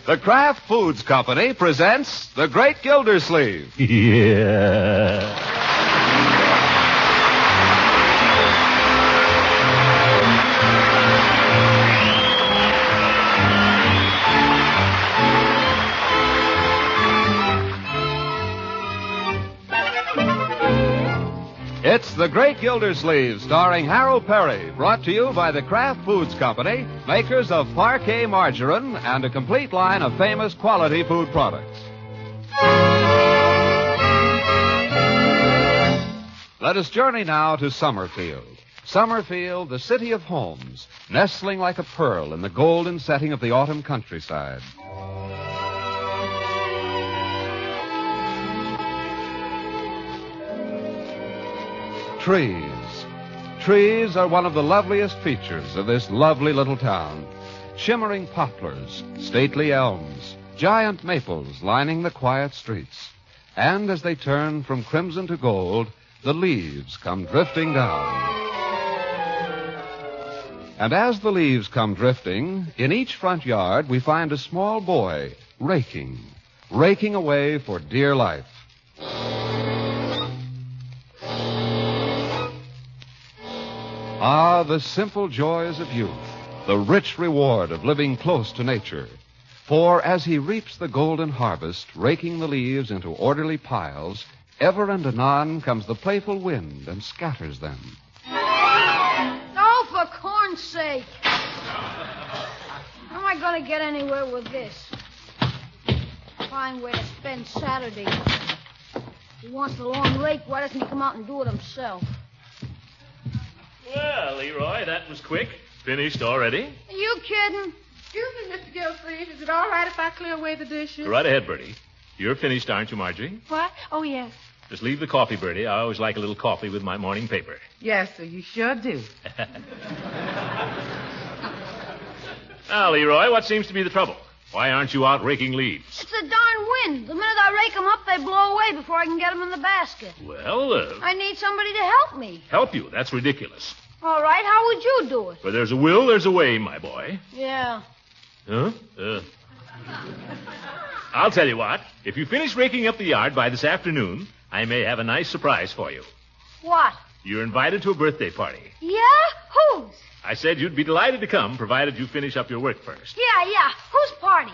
The Kraft Foods Company presents The Great Gildersleeve. Yeah. It's The Great Gildersleeve, starring Harold Perry, brought to you by the Kraft Foods Company, makers of Parquet margarine and a complete line of famous quality food products. Let us journey now to Summerfield. Summerfield, the city of homes, nestling like a pearl in the golden setting of the autumn countryside. Trees. Trees are one of the loveliest features of this lovely little town. Shimmering poplars, stately elms, giant maples lining the quiet streets. And as they turn from crimson to gold, the leaves come drifting down. And as the leaves come drifting, in each front yard we find a small boy raking away for dear life. Ah, the simple joys of youth, the rich reward of living close to nature. For as he reaps the golden harvest, raking the leaves into orderly piles, ever and anon comes the playful wind and scatters them. Oh, for corn's sake. How am I going to get anywhere with this? Fine way to spend Saturday. If he wants the long rake, why doesn't he come out and do it himself? Well, Leroy, that was quick. Finished already? Are you kidding? Excuse me, Mr. Gildersleeve. Is it all right if I clear away the dishes? Go right ahead, Bertie. You're finished, aren't you, Marjorie? What? Oh, yes. Just leave the coffee, Bertie. I always like a little coffee with my morning paper. Yes, sir, you sure do. Now, Leroy, what seems to be the trouble? Why aren't you out raking leaves? It's the darn wind. The minute I rake them up, they blow away before I can get them in the basket. Well, I need somebody to help me. help you. That's ridiculous. All right, how would you do it? Where there's a will, there's a way, my boy. Yeah. Huh? I'll tell you what. If you finish raking up the yard by this afternoon, I may have a nice surprise for you. What? You're invited to a birthday party. Yeah? Whose? I said you'd be delighted to come, provided you finish up your work first. Yeah. Whose party?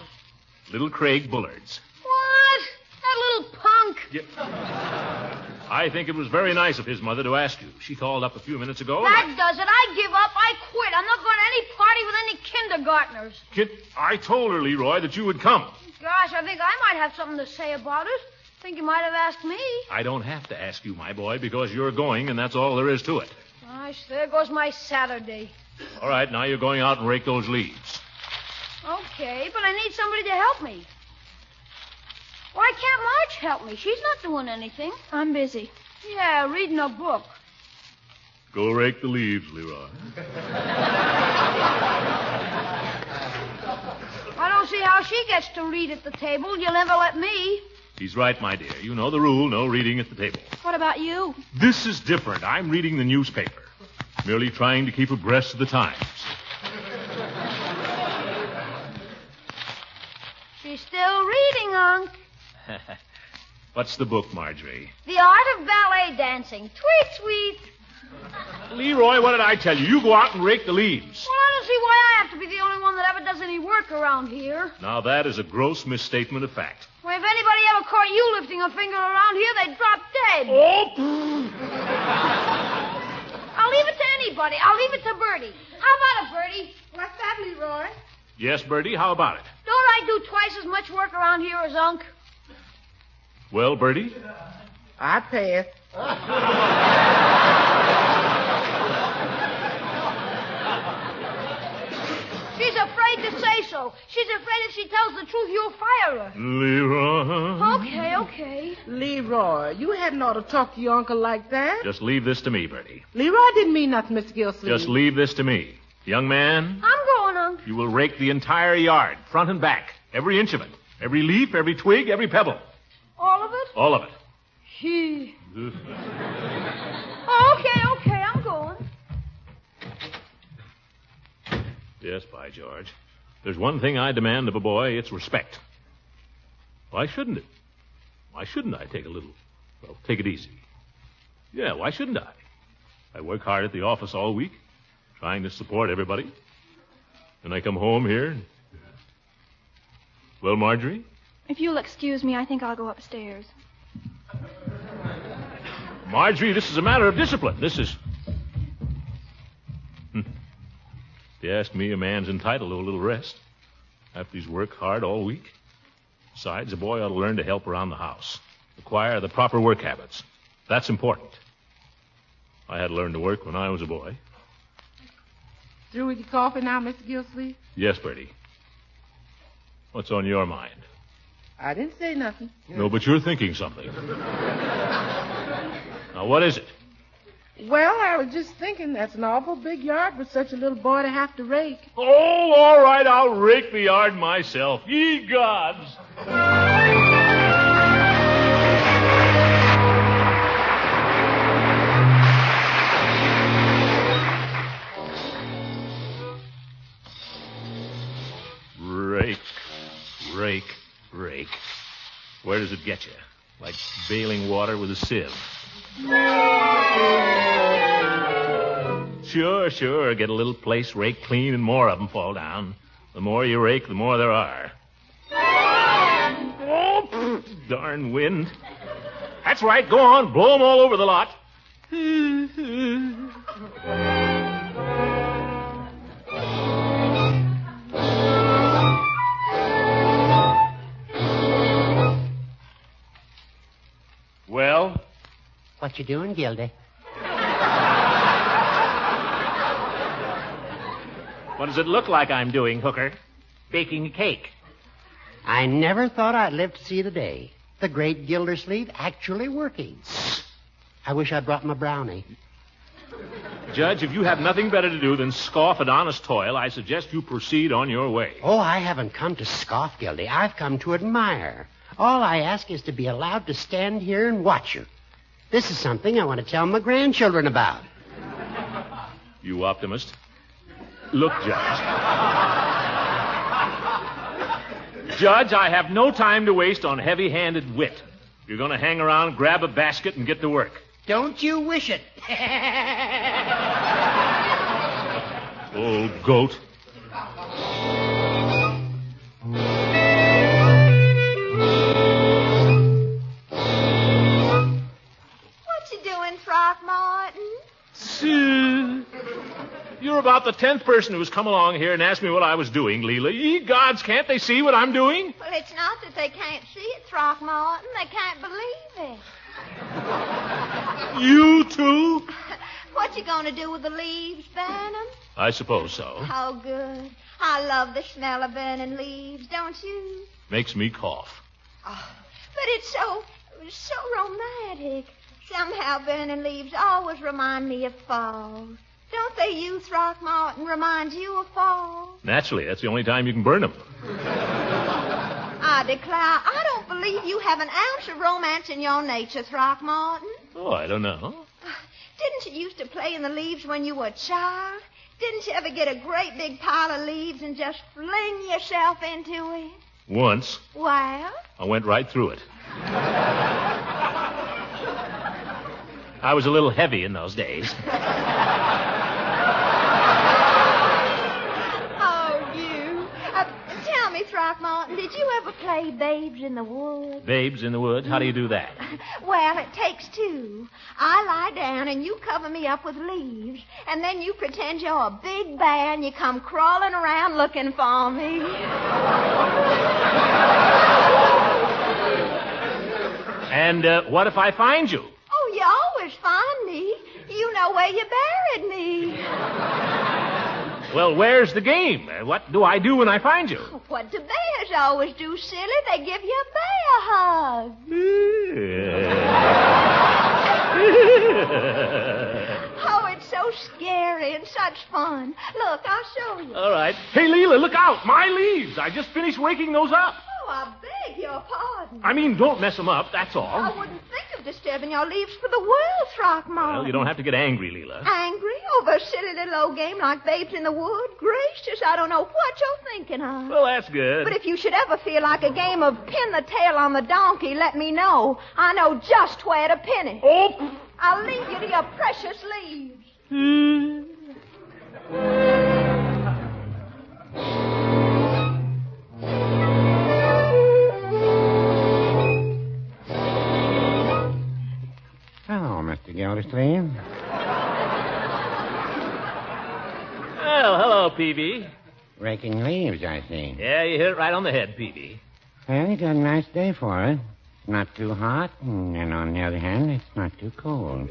Little Craig Bullards. What? That little punk. Yeah. I think it was very nice of his mother to ask you. She called up a few minutes ago. That does it. I give up. I quit. I'm not going to any party with any kindergartners. I told her, Leroy, that you would come. Gosh, I think I might have something to say about it. Think you might have asked me. I don't have to ask you, my boy, because you're going, and that's all there is to it. Gosh, there goes my Saturday. All right, now you're going out and rake those leaves. Okay, but I need somebody to help me. Why can't Marge help me? She's not doing anything. I'm busy. Yeah, reading a book. Go rake the leaves, Leroy. I don't see how she gets to read at the table. You'll never let me. He's right, my dear. You know the rule, no reading at the table. What about you? This is different. I'm reading the newspaper. Merely trying to keep abreast of the times. She's still reading, Unc. What's the book, Marjorie? The Art of Ballet Dancing. Tweet, tweet. Leroy, what did I tell you? You go out and rake the leaves. Well, I don't see why I have to be the only one that ever does any work around here. Now, that is a gross misstatement of fact. Well, if anybody ever caught you lifting a finger around here, they'd drop dead. Oh! I'll leave it to anybody. I'll leave it to Bertie. How about it, Bertie? What's that, Leroy? Yes, Bertie, how about it? Don't I do twice as much work around here as Unc? Well, Bertie? I'd pass. She's afraid to say so. She's afraid if she tells the truth, you'll fire her. Leroy. Okay. Leroy, you hadn't ought to talk to your uncle like that. Just leave this to me, Bertie. Leroy didn't mean nothing, Mr. Gildersleeve. Just leave this to me. Young man, I'm going, Unc. you will rake the entire yard, front and back, every inch of it. Every leaf, every twig, every pebble. All of it? All of it. Gee. Okay, I'm going. Yes, by George. There's one thing I demand of a boy, it's respect. Why shouldn't it? Why shouldn't I take it easy? Yeah, why shouldn't I? I work hard at the office all week, trying to support everybody. And I come home here. Well, Marjorie? If you'll excuse me, I think I'll go upstairs. Marjorie, this is a matter of discipline. This is... If you ask me, a man's entitled to a little rest after he's worked hard all week. Besides, a boy ought to learn to help around the house, acquire the proper work habits. That's important. I had to learn to work when I was a boy. Through with your coffee now, Mr. Gildersleeve? Yes, Bertie. What's on your mind? I didn't say nothing. No, but you're thinking something. Now, what is it? Well, I was just thinking that's an awful big yard for such a little boy to have to rake. Oh, all right, I'll rake the yard myself. Ye gods! Rake. Where does it get you? Like bailing water with a sieve. Sure. Get a little place raked clean and more of them fall down. The more you rake, the more there are. Oh, darn wind. That's right. Go on. Blow them all over the lot. Well? What you doing, Gildy? What does it look like I'm doing, Hooker? Baking a cake. I never thought I'd live to see the day. The Great Gildersleeve actually working. I wish I'd brought my brownie. Judge, if you have nothing better to do than scoff at honest toil, I suggest you proceed on your way. Oh, I haven't come to scoff, Gildy. I've come to admire. All I ask is to be allowed to stand here and watch you. This is something I want to tell my grandchildren about. You optimist. Look, Judge. Judge, I have no time to waste on heavy-handed wit. You're going to hang around, grab a basket, and get to work. Don't you wish it? Old goat. What you doing, Throckmorton? You're about the 10th person who's come along here and asked me what I was doing, Leela. Ye gods, can't they see what I'm doing? Well, it's not that they can't see it, Throckmorton. They can't believe it. You too? What you gonna do with the leaves, Burnham? I suppose so. Oh, good. I love the smell of burning leaves, don't you? Makes me cough. Oh, but it's so romantic. Somehow burning leaves always remind me of fall. Don't they, you, Throckmorton, remind you of fall? Naturally, that's the only time you can burn them. I declare, I don't believe you have an ounce of romance in your nature, Throckmorton. Oh, I don't know. Didn't you used to play in the leaves when you were a child? Didn't you ever get a great big pile of leaves and just fling yourself into it? Once. Well? I went right through it. I was a little heavy in those days. Oh, you. Tell me, Throckmorton, did you ever play Babes in the Wood? Babes in the Woods? How do you do that? Well, it takes two. I lie down and you cover me up with leaves, and then you pretend you're a big bear and you come crawling around looking for me. And what if I find you? Oh, you always find me. You know where you buried me. Well, where's the game? What do I do when I find you? What do bears always do, silly? They give you a bear hug. Oh, it's so scary and such fun. Look, I'll show you. All right. Hey, Leela, look out. My leaves. I just finished raking those up. Oh, I beg your pardon. I mean, don't mess them up, that's all. I wouldn't think of of disturbing your leaves for the world, Throckmorton. Well, you don't have to get angry, Leela. Angry over a silly little old game like Babes in the Wood? Gracious, I don't know what you're thinking of. Well, that's good. But if you should ever feel like a game of pin the tail on the donkey, let me know. I know just where to pin it. Oh! I'll leave you to your precious leaves. Hello, Mr. Gildersleeve. Well, hello, Peavy. Raking leaves, I see. Yeah, you hit it right on the head, Peavy. Well, you got a nice day for it. It's not too hot, and on the other hand, it's not too cold.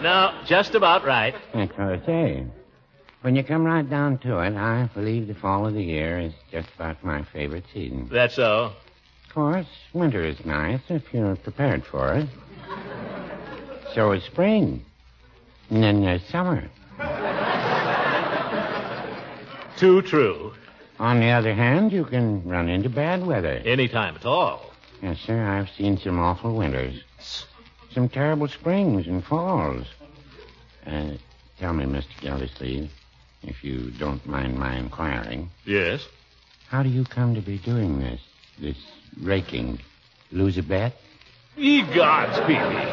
No, just about right. That's what I say. When you come right down to it, I believe the fall of the year is just about my favorite season. That's so. Of course, winter is nice if you're prepared for it. So is spring. And then there's summer. Too true. On the other hand, you can run into bad weather. Any time at all. Yes, sir, I've seen some awful winters. Some terrible springs and falls. Tell me, Mr. Gildersleeve, if you don't mind my inquiring, Yes? how do you come to be doing this raking? Lose a bet? Ye gods, Peavy.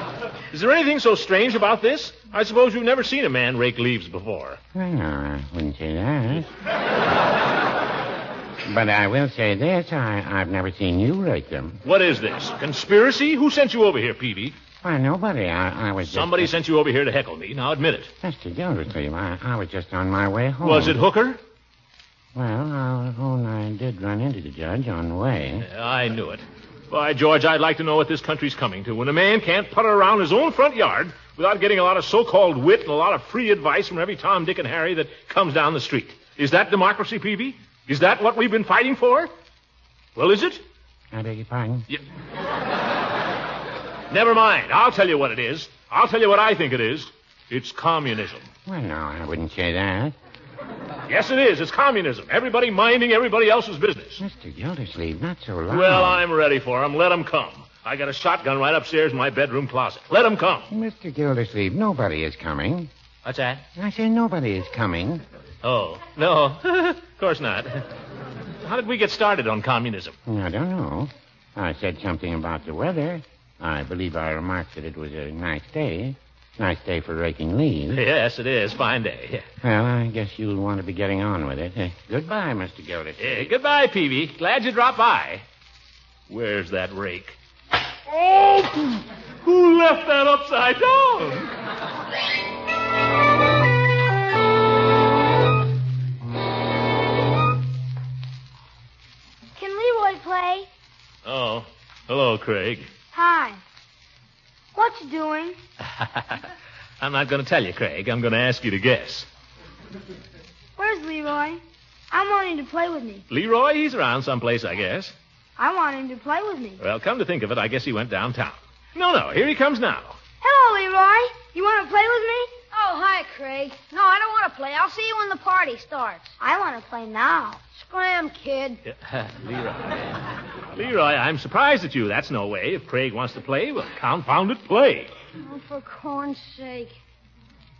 Is there anything so strange about this? I suppose you've never seen a man rake leaves before. Well, no, I wouldn't say that. But I will say this, I've never seen you rake them. What is this? Conspiracy? Who sent you over here, Peavy? Why, nobody. I was just... Somebody sent you over here to heckle me. Now admit it. Mr. Gildersleeve, I was just on my way home. Was it Hooker? Well, I'll own I did run into the judge on the way. I knew it. By George, I'd like to know what this country's coming to when a man can't putter around his own front yard without getting a lot of so-called wit and a lot of free advice from every Tom, Dick, and Harry that comes down the street. Is that democracy, Peavy? Is that what we've been fighting for? Well, is it? I beg your pardon? Never mind. I'll tell you what it is. I'll tell you what I think it is. It's communism. Well, no, I wouldn't say that. Yes, it is. It's communism. Everybody minding everybody else's business. Mr. Gildersleeve, not so loud. Well, I'm ready for 'em. Let 'em come. I got a shotgun right upstairs in my bedroom closet. Let 'em come. Mr. Gildersleeve, nobody is coming. What's that? I say nobody is coming. Oh, no. Of course not. How did we get started on communism? I don't know. I said something about the weather. I believe I remarked that it was a nice day. Nice day for raking leaves. Yes, it is. Fine day. Well, I guess you'll want to be getting on with it. Goodbye, Mr. Gildersleeve. Goodbye, Peavy. Glad you dropped by. Where's that rake? Oh! Who left that upside down? Can Leroy play? Oh, hello, Craig. Hi. What you doing? I'm not going to tell you, Craig. I'm going to ask you to guess. Where's Leroy? I want him to play with me. Leroy, he's around someplace, I guess. I want him to play with me. Well, come to think of it, I guess he went downtown. No, here he comes now. Hello, Leroy. You want to play with me? Oh, hi, Craig. No, I don't want to play. I'll see you when the party starts. I want to play now. Scram, kid. Leroy, I'm surprised at you. That's no way. If Craig wants to play, well, confound it, play. Oh, for corn's sake.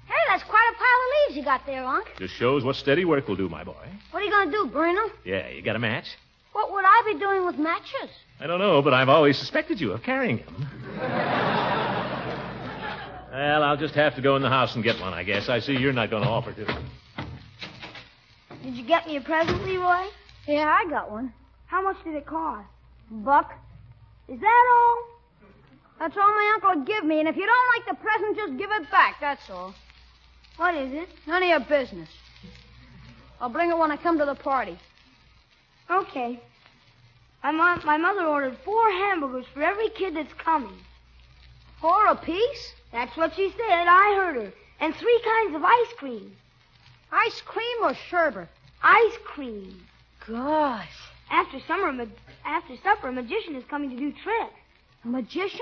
Hey, that's quite a pile of leaves you got there, Unc. Just shows what steady work will do, my boy. What are you going to do, burn them? Yeah, you got a match? What would I be doing with matches? I don't know, but I've always suspected you of carrying them. Well, I'll just have to go in the house and get one, I guess. I see you're not going to offer to. Did you get me a present, Leroy? Yeah, I got one. How much did it cost? $1. Is that all? That's all my uncle would give me, and if you don't like the present, just give it back, that's all. What is it? None of your business. I'll bring it when I come to the party. Okay. My mother ordered 4 hamburgers for every kid that's coming. 4 apiece? That's what she said. I heard her. And 3 kinds of ice cream. Ice cream or sherbet? Ice cream. Gosh. After supper, a magician is coming to do tricks. A magician?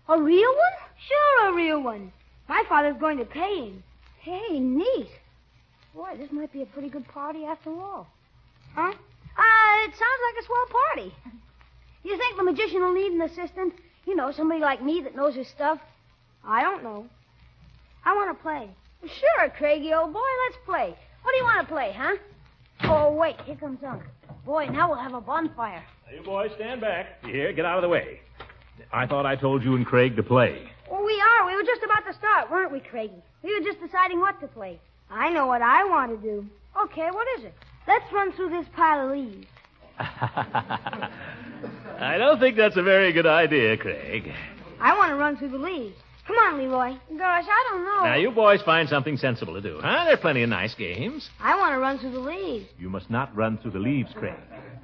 A real one? Sure, a real one. My father's going to pay him. Hey, neat. Boy, this might be a pretty good party after all. Huh? It sounds like a swell party. You think the magician will need an assistant? You know, somebody like me that knows his stuff. I don't know. I want to play. Sure, Craigie, old boy, let's play. What do you want to play, huh? Oh, wait, here comes Unc. Boy, now we'll have a bonfire. Now, you boys, stand back. Here, get out of the way. I thought I told you and Craig to play. Well, we are. We were just about to start, weren't we, Craigie? We were just deciding what to play. I know what I want to do. Okay, what is it? Let's run through this pile of leaves. I don't think that's a very good idea, Craig. I want to run through the leaves. Come on, Leroy. Gosh, I don't know. Now, you boys find something sensible to do, huh? There are plenty of nice games. I want to run through the leaves. You must not run through the leaves, Craig.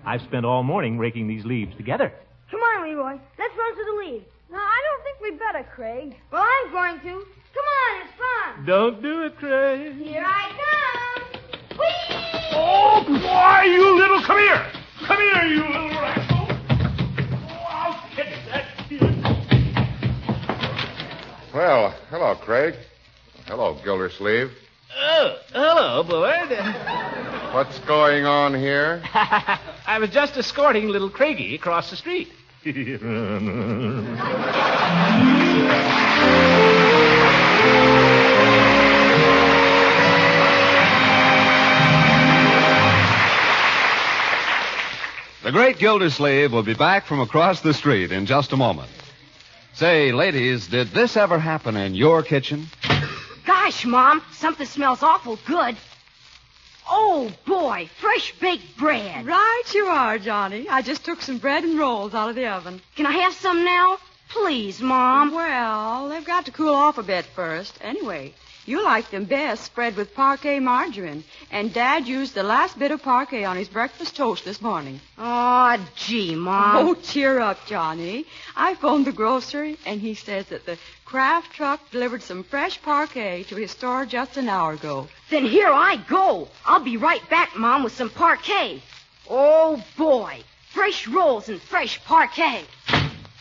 I've spent all morning raking these leaves together. Come on, Leroy. Let's run through the leaves. No, I don't think we'd better, Craig. Well, I'm going to. Come on, it's fun. Don't do it, Craig. Here I come. Whee! Oh, boy, you little... Come here. Come here, you little rascal. Oh, I'll catch that kid. Well, hello, Craig. Hello, Gildersleeve. Oh, hello, Bullard. What's going on here? I was just escorting little Craigie across the street. The Great Gildersleeve will be back from across the street in just a moment. Say, ladies, did this ever happen in your kitchen? Gosh, Mom, something smells awful good. Oh, boy, fresh baked bread. Right you are, Johnny. I just took some bread and rolls out of the oven. Can I have some now? Please, Mom. Well, they've got to cool off a bit first. Anyway, you like them best spread with parquet margarine. And Dad used the last bit of parquet on his breakfast toast this morning. Oh, gee, Mom. Oh, cheer up, Johnny. I phoned the grocer, and he says that the Kraft truck delivered some fresh parquet to his store just an hour ago. Then here I go. I'll be right back, Mom, with some parquet. Oh, boy. Fresh rolls and fresh parquet.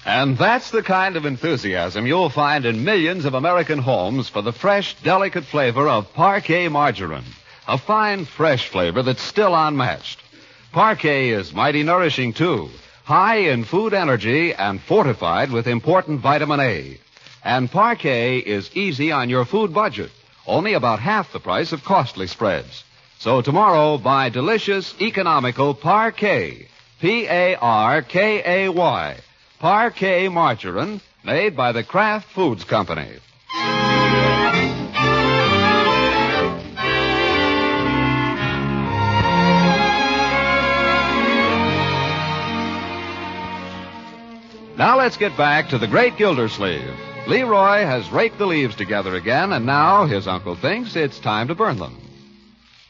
And that's the kind of enthusiasm you'll find in millions of American homes for the fresh, delicate flavor of parquet margarine. A fine, fresh flavor that's still unmatched. Parquet is mighty nourishing, too. High in food energy and fortified with important vitamin A. And parquet is easy on your food budget. Only about half the price of costly spreads. So tomorrow, buy delicious, economical parquet. Parkay. Parquet margarine made by the Kraft Foods Company. Now let's get back to the Great Gildersleeve. Leroy has raked the leaves together again, and now his uncle thinks it's time to burn them.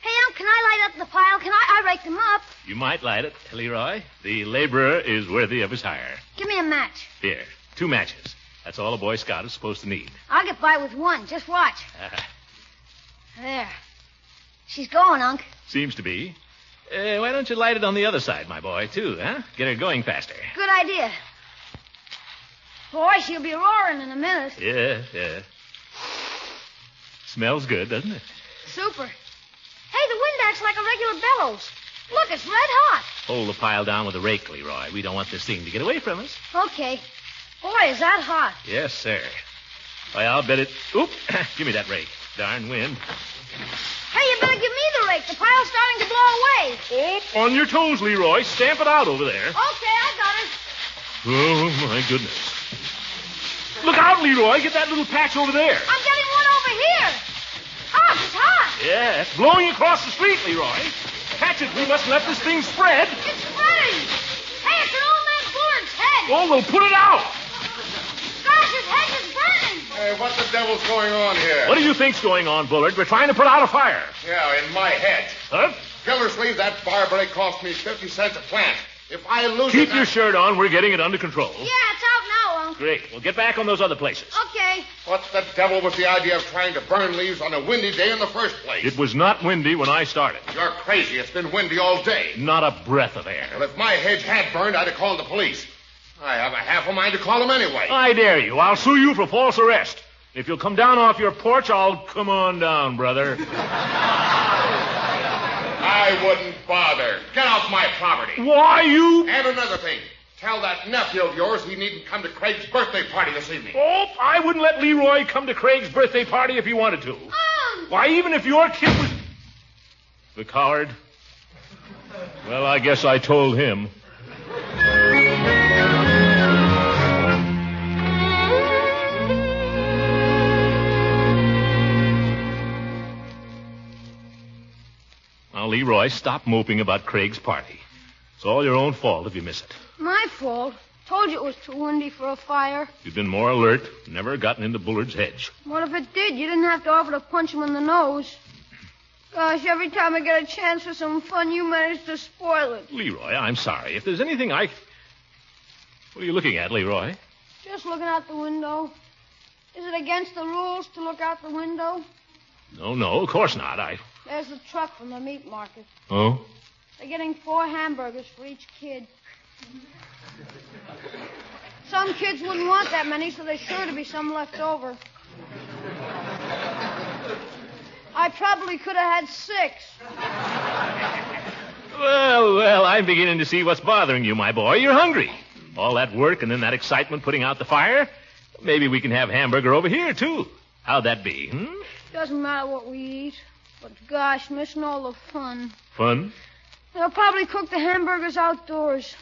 Hey, Unc, can I light up the pile? Can I rake them up? You might light it, Leroy. The laborer is worthy of his hire. Give me a match. Here, 2 matches. That's all a Boy Scout is supposed to need. I'll get by with one. Just watch. There. She's going, Unc. Seems to be. Why don't you light it on the other side, my boy, too, huh? Get her going faster. Good idea. Boy, she'll be roaring in a minute. Yeah. Smells good, doesn't it? Super. Hey, the wind acts like a regular bellows. Look, it's red hot. Hold the pile down with a rake, Leroy. We don't want this thing to get away from us. Okay. Boy, is that hot. Yes, sir. Why, I'll bet it... Oop! Give me that rake. Darn wind. Hey, you better give me the rake. The pile's starting to blow away. Oh, on your toes, Leroy. Stamp it out over there. Okay, I got it. Oh, my goodness. Look out, Leroy. Get that little patch over there. I'm getting one over here. Oh, it's hot. Yeah, it's blowing across the street, Leroy. Catch it. We mustn't let this thing spread. It's spreading. Hey, it's an old man Bullard's head. Oh, well, put it out. Gosh, his head is burning. Hey, what the devil's going on here? What do you think's going on, Bullard? We're trying to put out a fire. Yeah, in my head. Huh? Gildersleeve, that bar break cost me 50 cents a plant. If I lose it... Keep your shirt on. We're getting it under control. Yeah, it's out now, Unc. Great. We'll get back on those other places. Okay. What the devil was the idea of trying to burn leaves on a windy day in the first place? It was not windy when I started. You're crazy. It's been windy all day. Not a breath of air. Well, if my hedge had burned, I'd have called the police. I have a half a mind to call them anyway. I dare you. I'll sue you for false arrest. If you'll come down off your porch, I'll come on down, brother. I wouldn't bother. Get off my property. Why, you... And another thing. Tell that nephew of yours he needn't come to Craig's birthday party this evening. Oh, I wouldn't let Leroy come to Craig's birthday party if he wanted to. Why, even if your kid was... The coward? Well, I guess I told him. Now, Leroy, stop moping about Craig's party. It's all your own fault if you miss it. My fault. Told you it was too windy for a fire. You've been more alert, never gotten into Bullards' hedge. What if it did? You didn't have to offer to punch him in the nose. Gosh, every time I get a chance for some fun, you manage to spoil it. Leroy, I'm sorry. If there's anything What are you looking at, Leroy? Just looking out the window. Is it against the rules to look out the window? No, of course not. There's the truck from the meat market. Oh? They're getting 4 hamburgers for each kid. Some kids wouldn't want that many, so there's sure to be some left over. I probably could have had 6. Well, I'm beginning to see what's bothering you, my boy. You're hungry. All that work and then that excitement putting out the fire. Maybe we can have hamburger over here, too. How'd that be, Doesn't matter what we eat. But gosh, missing all the fun. Fun? They'll probably cook the hamburgers outdoors.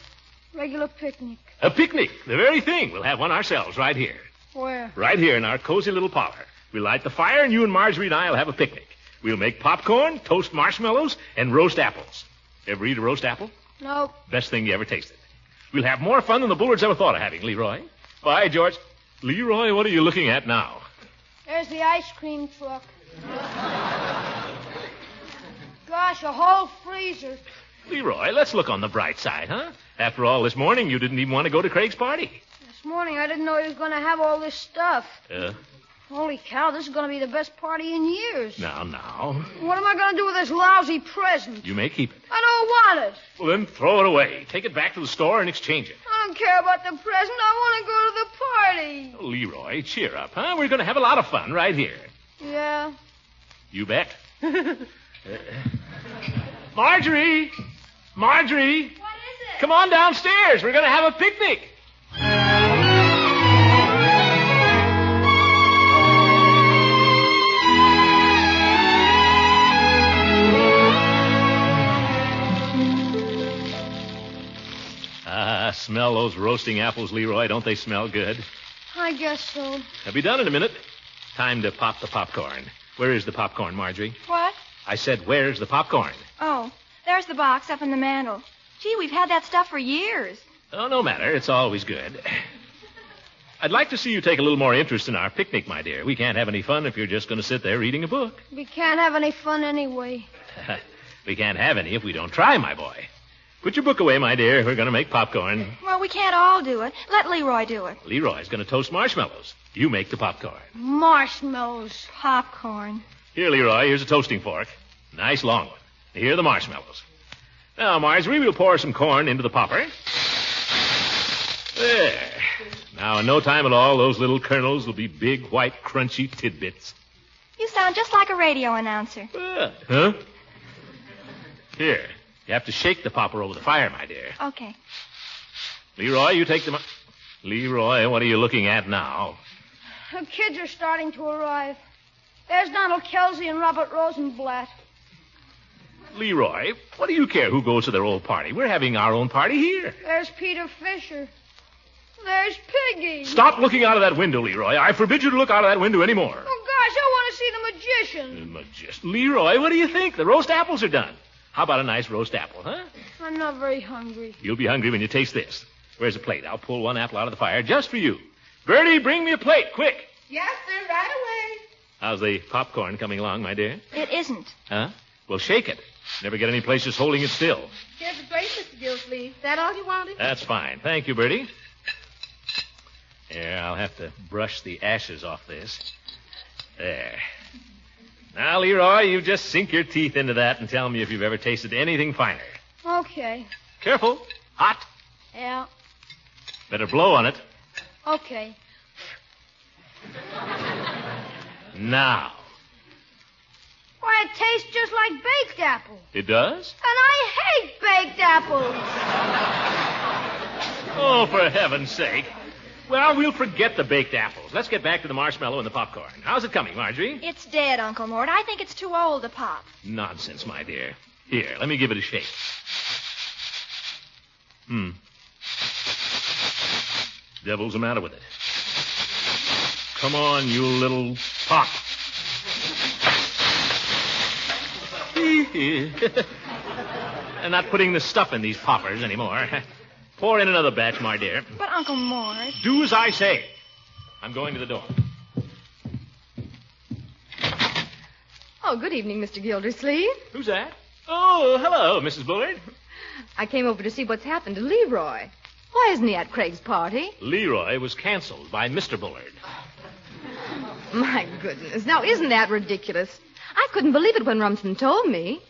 Regular picnic. A picnic? The very thing. We'll have one ourselves right here. Where? Right here in our cozy little parlor. We'll light the fire, and you and Marjorie and I will have a picnic. We'll make popcorn, toast marshmallows, and roast apples. Ever eat a roast apple? Nope. Best thing you ever tasted. We'll have more fun than the Bullards ever thought of having, Leroy. Bye, George. Leroy, what are you looking at now? There's the ice cream truck. Gosh, a whole freezer. Leroy, let's look on the bright side, huh? After all, this morning you didn't even want to go to Craig's party. This morning I didn't know he was going to have all this stuff. Yeah? Holy cow, this is going to be the best party in years. Now. What am I going to do with this lousy present? You may keep it. I don't want it. Well, then throw it away. Take it back to the store and exchange it. I don't care about the present. I want to go to the party. Oh, Leroy, cheer up, huh? We're going to have a lot of fun right here. Yeah? You bet. Marjorie! What is it? Come on downstairs. We're going to have a picnic. Smell those roasting apples, Leroy. Don't they smell good? I guess so. I'll be done in a minute. Time to pop the popcorn. Where is the popcorn, Marjorie? What? I said, where's the popcorn? Oh, there's the box up in the mantel. Gee, we've had that stuff for years. Oh, no matter. It's always good. I'd like to see you take a little more interest in our picnic, my dear. We can't have any fun if you're just going to sit there reading a book. We can't have any fun anyway. We can't have any if we don't try, my boy. Put your book away, my dear. We're going to make popcorn. Well, we can't all do it. Let Leroy do it. Leroy's going to toast marshmallows. You make the popcorn. Marshmallows. Popcorn. Here, Leroy, here's a toasting fork. Nice long one. Here are the marshmallows. Now, Marjorie, we'll pour some corn into the popper. There. Now, in no time at all, those little kernels will be big, white, crunchy tidbits. You sound just like a radio announcer. Huh? Here. You have to shake the popper over the fire, my dear. Okay. Leroy, you take the... Leroy, what are you looking at now? The kids are starting to arrive. There's Donald Kelsey and Robert Rosenblatt. Leroy, what do you care who goes to their old party? We're having our own party here. There's Peter Fisher. There's Piggy. Stop looking out of that window, Leroy. I forbid you to look out of that window anymore. Oh, gosh, I want to see the magician. The magician? Leroy, what do you think? The roast apples are done. How about a nice roast apple, huh? I'm not very hungry. You'll be hungry when you taste this. Where's a plate? I'll pull one apple out of the fire just for you. Bertie, bring me a plate, quick. Yes, sir, right away. How's the popcorn coming along, my dear? It isn't. Huh? Well, shake it. Never get any place just holding it still. Here's the plate, Mr. Gildersleeve. That all you wanted? That's fine. Thank you, Bertie. Here, I'll have to brush the ashes off this. There. Now, Leroy, you just sink your teeth into that and tell me if you've ever tasted anything finer. Okay. Careful. Hot. Yeah. Better blow on it. Okay. Now. Why, it tastes just like baked apple. It does? And I hate baked apples. Oh, for heaven's sake. Well, we'll forget the baked apples. Let's get back to the marshmallow and the popcorn. How's it coming, Marjorie? It's dead, Uncle Mort. I think it's too old to pop. Nonsense, my dear. Here, let me give it a shake. Devil's the matter with it. Come on, you little pop. I'm not putting the stuff in these poppers anymore. Pour in another batch, my dear. But, Uncle Mort... Do as I say. I'm going to the door. Oh, good evening, Mr. Gildersleeve. Who's that? Oh, hello, Mrs. Bullard. I came over to see what's happened to Leroy. Why isn't he at Craig's party? Leroy was canceled by Mr. Bullard. My goodness. Now, isn't that ridiculous? I couldn't believe it when Rumson told me.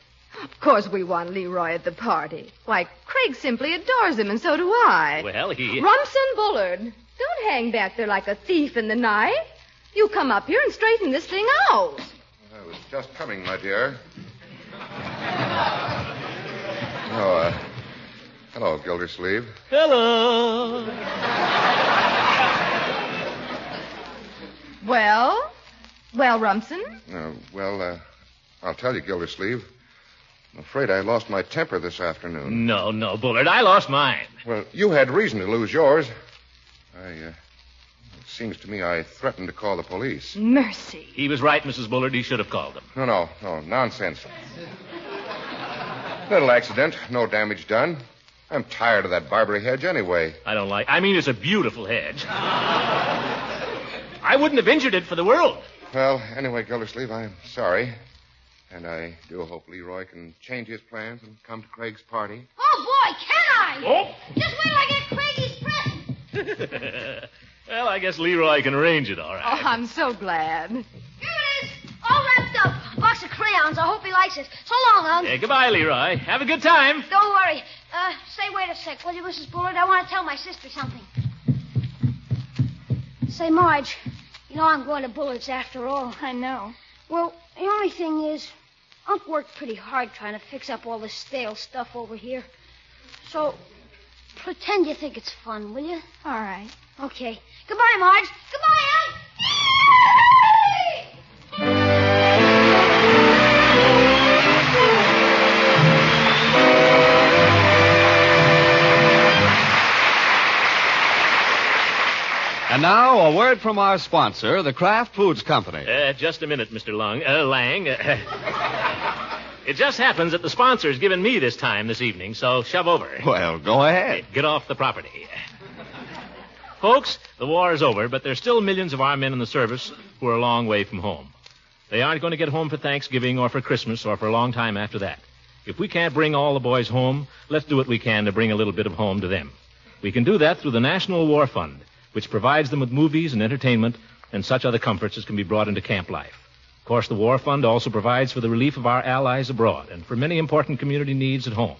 Of course we want Leroy at the party. Why, Craig simply adores him, and so do I. Well, Rumson Bullard, don't hang back there like a thief in the night. You come up here and straighten this thing out. I was just coming, my dear. Hello, Gildersleeve. Hello. Well, Rumson? I'll tell you, Gildersleeve. I'm afraid I lost my temper this afternoon. No, Bullard. I lost mine. Well, you had reason to lose yours. It seems to me I threatened to call the police. Mercy. He was right, Mrs. Bullard. He should have called them. No, nonsense. Little accident, no damage done. I'm tired of that barberry hedge anyway. It's a beautiful hedge. I wouldn't have injured it for the world. Well, anyway, Gildersleeve, I'm sorry. And I do hope Leroy can change his plans and come to Craig's party. Oh, boy, can I? Oh! Just wait till I get Craigie's present. Well, I guess Leroy can arrange it all right. Oh, I'm so glad. Here it is, all wrapped up. A box of crayons. I hope he likes it. So long, Unc. Hey, goodbye, Leroy. Have a good time. Don't worry. Say, wait a sec, will you, Mrs. Bullard? I want to tell my sister something. Say, Marge, you know I'm going to Bullards after all. I know. Well, the only thing is, Unc worked pretty hard trying to fix up all this stale stuff over here. So, pretend you think it's fun, will you? All right. Okay. Goodbye, Marge. Goodbye, Unc. And now, a word from our sponsor, the Kraft Foods Company. Just a minute, Mr. Lang. It just happens that the sponsor's given me this time this evening, so shove over. Well, go ahead. Get off the property. Folks, the war is over, but there's still millions of our men in the service who are a long way from home. They aren't going to get home for Thanksgiving or for Christmas or for a long time after that. If we can't bring all the boys home, let's do what we can to bring a little bit of home to them. We can do that through the National War Fund, which provides them with movies and entertainment and such other comforts as can be brought into camp life. Of course, the War Fund also provides for the relief of our allies abroad and for many important community needs at home.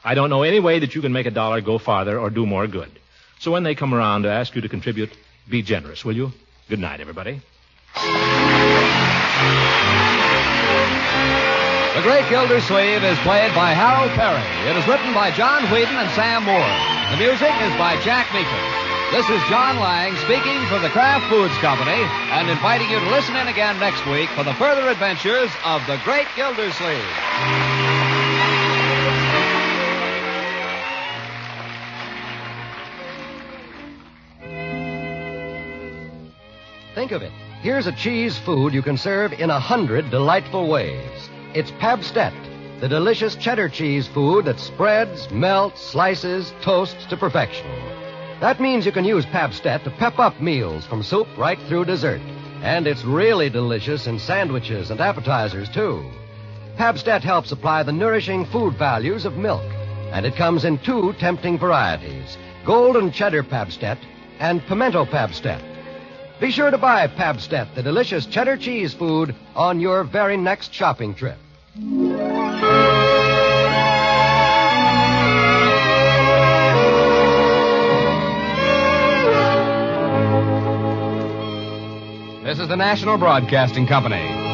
I don't know any way that you can make a dollar go farther or do more good. So when they come around to ask you to contribute, be generous, will you? Good night, everybody. The Great Gildersleeve is played by Harold Perry. It is written by John Whedon and Sam Moore. The music is by Jack Meakin. This is John Lang speaking for the Kraft Foods Company and inviting you to listen in again next week for the further adventures of the Great Gildersleeve. Think of it. Here's a cheese food you can serve in 100 delightful ways. It's Pabstet, the delicious cheddar cheese food that spreads, melts, slices, toasts to perfection. That means you can use Pabstet to pep up meals from soup right through dessert. And it's really delicious in sandwiches and appetizers, too. Pabstet helps supply the nourishing food values of milk. And it comes in 2 tempting varieties, golden cheddar Pabstet and pimento Pabstet. Be sure to buy Pabstet, the delicious cheddar cheese food, on your very next shopping trip. This is the National Broadcasting Company.